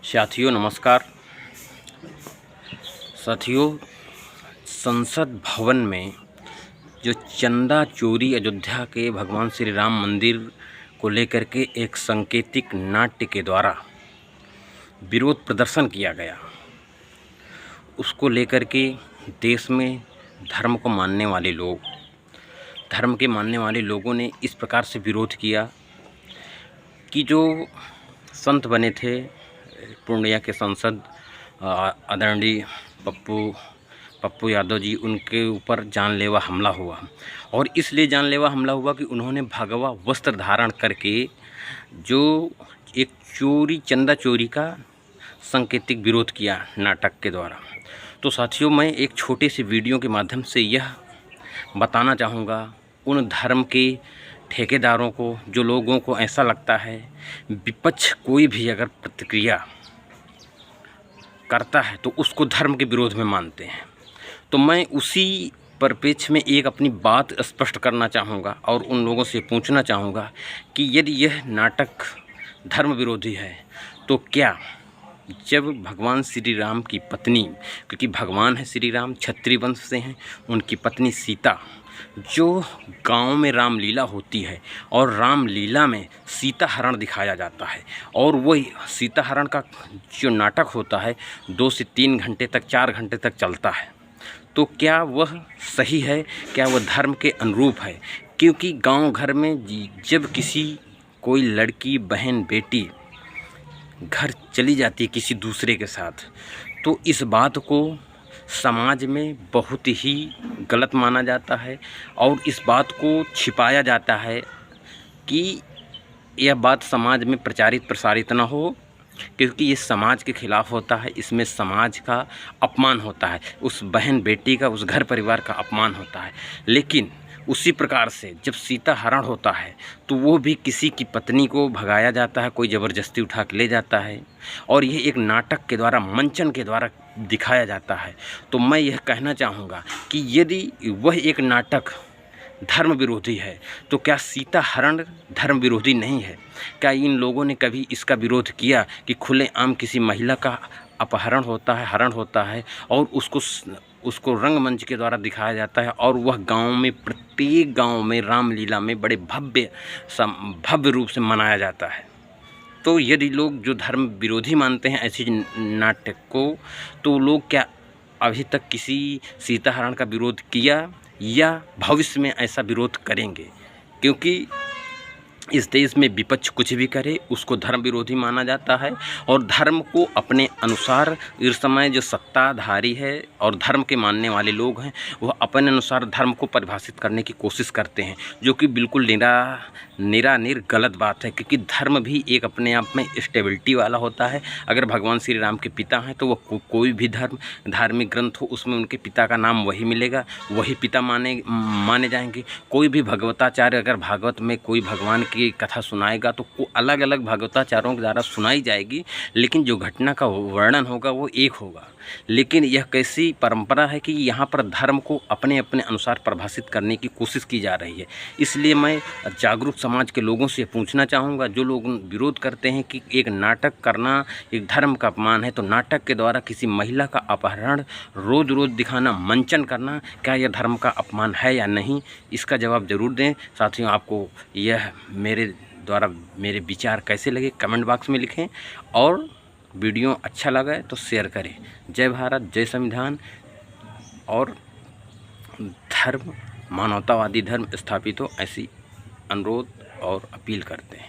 साथियों नमस्कार। साथियों, संसद भवन में जो चंदा चोरी अयोध्या के भगवान श्री राम मंदिर को लेकर के एक सांकेतिक नाट्य के द्वारा विरोध प्रदर्शन किया गया, उसको लेकर के देश में धर्म को मानने वाले लोग, धर्म के मानने वाले लोगों ने इस प्रकार से विरोध किया कि जो संत बने थे पूर्णिया के सांसद आदरणीय पप्पू यादव जी, उनके ऊपर जानलेवा हमला हुआ। और इसलिए जानलेवा हमला हुआ कि उन्होंने भगवा वस्त्र धारण करके जो एक चंदा चोरी का सांकेतिक विरोध किया नाटक के द्वारा। तो साथियों, मैं एक छोटे से वीडियो के माध्यम से यह बताना चाहूँगा उन धर्म के ठेकेदारों को, जो लोगों को ऐसा लगता है विपक्ष कोई भी अगर प्रतिक्रिया करता है तो उसको धर्म के विरोध में मानते हैं। तो मैं उसी परिप्रेक्ष्य में एक अपनी बात स्पष्ट करना चाहूँगा और उन लोगों से पूछना चाहूँगा कि यदि यह नाटक धर्म विरोधी है तो क्या जब भगवान श्री राम की पत्नी, क्योंकि भगवान है श्री राम, क्षत्रिय वंश से हैं, उनकी पत्नी सीता, जो गांव में रामलीला होती है और रामलीला में सीता हरण दिखाया जाता है और वही सीता हरण का जो नाटक होता है 2 से 3 घंटे तक, 4 घंटे तक चलता है, तो क्या वह सही है? क्या वह धर्म के अनुरूप है? क्योंकि गांव घर में जब कोई लड़की, बहन, बेटी घर चली जाती है किसी दूसरे के साथ, तो इस बात को समाज में बहुत ही गलत माना जाता है और इस बात को छिपाया जाता है कि यह बात समाज में प्रचारित प्रसारित ना हो, क्योंकि ये समाज के खिलाफ़ होता है। इसमें समाज का अपमान होता है, उस बहन बेटी का, उस घर परिवार का अपमान होता है। लेकिन उसी प्रकार से जब सीता हरण होता है तो वो भी किसी की पत्नी को भगाया जाता है, कोई ज़बरदस्ती उठा के ले जाता है और यह एक नाटक के द्वारा, मंचन के द्वारा दिखाया जाता है। तो मैं यह कहना चाहूँगा कि यदि वह एक नाटक धर्म विरोधी है तो क्या सीता हरण धर्म विरोधी नहीं है? क्या इन लोगों ने कभी इसका विरोध किया कि खुलेआम किसी महिला का अपहरण होता है, हरण होता है और उसको रंगमंच के द्वारा दिखाया जाता है और वह गांव में, प्रत्येक गांव में रामलीला में बड़े भव्य रूप से मनाया जाता है? तो यदि लोग जो धर्म विरोधी मानते हैं ऐसे नाटक को, तो लोग क्या अभी तक किसी सीता हरण का विरोध किया या भविष्य में ऐसा विरोध करेंगे? क्योंकि इस देश में विपक्ष कुछ भी करे उसको धर्म विरोधी माना जाता है और धर्म को अपने अनुसार इस समय जो सत्ताधारी है और धर्म के मानने वाले लोग हैं वह अपने अनुसार धर्म को परिभाषित करने की कोशिश करते हैं, जो कि बिल्कुल निरानिर गलत बात है। क्योंकि धर्म भी एक अपने आप में स्टेबिलिटी वाला होता है। अगर भगवान श्री राम के पिता हैं तो वह कोई भी धार्मिक ग्रंथ हो उसमें उनके पिता का नाम वही मिलेगा, वही पिता माने जाएंगे। कोई भी भगवताचार्य अगर भागवत में कोई भगवान की कथा सुनाएगा तो अलग अलग भगवताचार्यों के द्वारा सुनाई जाएगी, लेकिन जो घटना का वर्णन होगा वो एक होगा। लेकिन यह कैसी परंपरा है कि यहाँ पर धर्म को अपने अपने अनुसार परिभाषित करने की कोशिश की जा रही है। इसलिए मैं जागरूक समाज के लोगों से पूछना चाहूँगा, जो लोग विरोध करते हैं कि एक नाटक करना एक धर्म का अपमान है, तो नाटक के द्वारा किसी महिला का अपहरण रोज़ रोज़ दिखाना, मंचन करना, क्या यह धर्म का अपमान है या नहीं? इसका जवाब ज़रूर दें। साथियों, आपको यह मेरे द्वारा मेरे विचार कैसे लगे कमेंट बॉक्स में लिखें और वीडियो अच्छा लगा तो शेयर करें। जय भारत, जय संविधान। और धर्म, मानवतावादी धर्म स्थापित हो, ऐसी अनुरोध और अपील करते हैं।